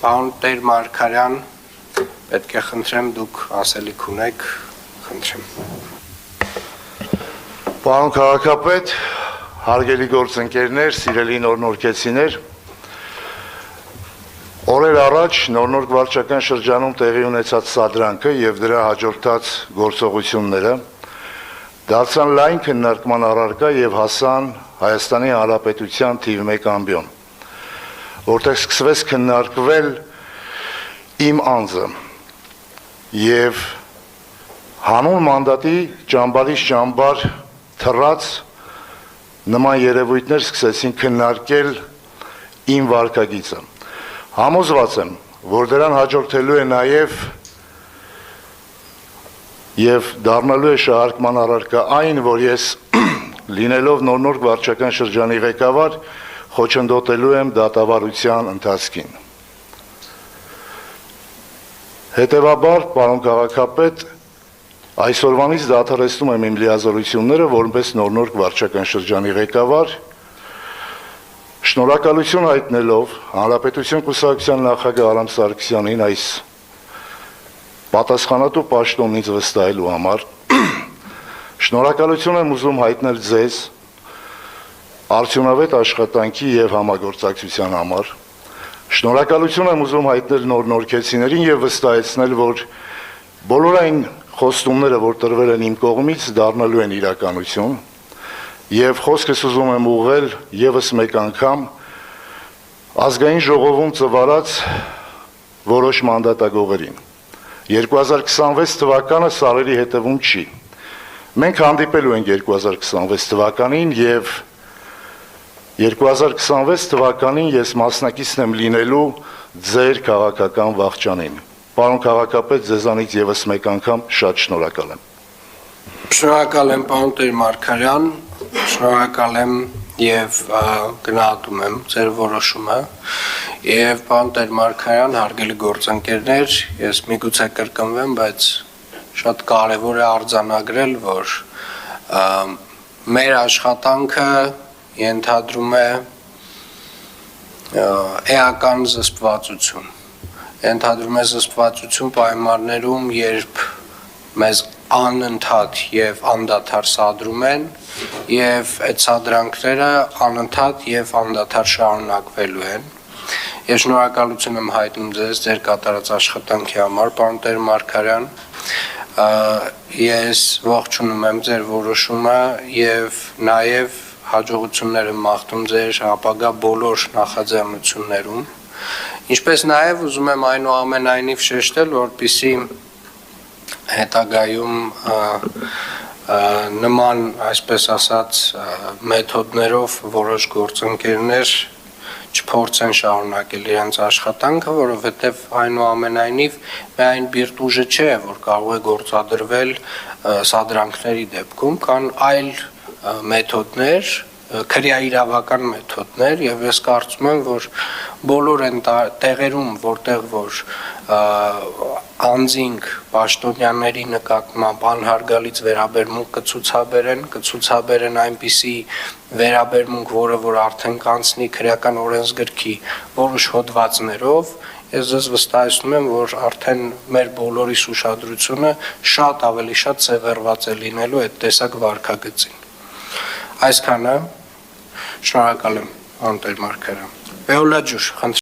Պարոն Տեր Մարգարյան, պետք է խնդրեմ դուք ասելիք ունեք, խնդրեմ։ Պարոն քաղաքապետ, հարգելի գործընկերներ, սիրելի նորնորքեցիներ, օրեր առաջ նորնորք վարչական շրջանում տեղի ունեցած սադրանքը եւ դրա հաջորդած գործողությունները դարձան լայն քննարկման առարկա եւ հասան Հայաստանի Հանրապետության թիվ 1 ամբիոն, որտեղ սկսվեց քննարկվել իմ անձը եւ հանուն մանդատի ճամբարից ճամբար թռած նման երևույթներ սկսեցին քննարկել իմ վարքագիծը։ Համոզված եմ, որ դրան հաջորդելու է եւ դառնալու է շահարկման առարկա այն, որ ես լինելով նորնորք վարչական շրջանի ղեկավար խոչընդոտելու եմ դատավարության ընթացքին։ Հետևաբար, պարոն քաղաքապետ, այսօրվանից դադարեցնում եմ իմ լիազորությունները որպես նորնորք վարչական շրջանի ղեկավար, շնորհակալություն հայտնելով Հանրապետություն կուսակցության նախագահ Արամ Սարգսյանին այս պատասխանատու պաշտոնն ինձ վստահելու համար, շնորհակալություն եմ ուզում հայտնել ձեզ արդյունավետ աշխատանքի եւ համագործակցության համար, շնորհակալություն եմ ուզում հայտնել նորնորքեցիներին եւ վստահեցնել, որ բոլոր այն խոստումները, որ տրվել են իմ կողմից, դառնալու են իրականություն եւ խոսքս ուզում եմ ուղղել եւս մեկ անգամ ազգային ժողովում ծվարած որոշ մանդատագողերին։ 2026 թվականը սարերի հետևում չի։ Մենք հանդիպելու ենք 2026 թվականին եւ 2026 թվականին ես մասնակիցն եմ լինելու ձեր քաղաքական վախճանին։ Պարոն քաղաքապետ, ձեզանից եւս մեկ անգամ շատ շնորհակալ եմ։ Շնորհակալ եմ, պարոն Տեր Մարգարյան, շնորհակալ եմ եւ գնահատում եմ ձեր որոշումը։ Եվ պարոն Տեր Մարգարյան, հարգելի գործընկերներ, ես միգուցե կրկնվեմ, բայց շատ կարեւոր է արձանագրել, որ մեր աշխատանքը ենթադրում է էական զսպվածություն։ Ենթադրում է զսպվածություն պայմաններում, երբ մեզ անընդհատ եւ անդադար սադրում են եւ այդ սադրանքները անընդհատ եւ անդադար շարունակվելու են։ Ես շնորհակալություն եմ հայտնում ձեզ ձեր կատարած աշխատանքի համար, պարոն Տեր Մարգարյան։ Ես ողջունում եմ ձեր որոշումը եւ նաեւ հաջողություններ եմ մաղթում ձեր ապագա բոլոր նախաձեռնություններում։ Ինչպես նաև ուզում եմ այնուամենայնիվ շեշտել, որպեսզի հետագայում նման, այսպես ասած, մեթոդներով որոշ գործընկերներ չփորձեն շարունակել իրենց աշխատանքը, որովհետև այնուամենայնիվ միայն բիրտ ուժը չէ, որ կարող է գործադրվել սադրանքների դեպքում, կան այլ մեթոդներ, քրեաիրավական մեթոդներ եւ ես կարծում եմ, որ բոլոր այն տեղերում, որտեղ որ անձինք պաշտոնյաների նկատմամբ անհարգալից վերաբերմունք կցուցաբերեն այնպիսի վերաբերմունք, որը որ արդեն կանցնի քրեական օրենսգրքի որոշ հոդվածներով, ես ձեզ վստահեցնում եմ, որ արդեն մեր բոլորիս ուշադրությունը շատ ավելի շատ սևեռված է լինելու այդ տեսակ վարքագծին։ Այսքանը, շնորհակալ եմ, պարոն Տեր Մարգարյան։ Վեոլա ջուր,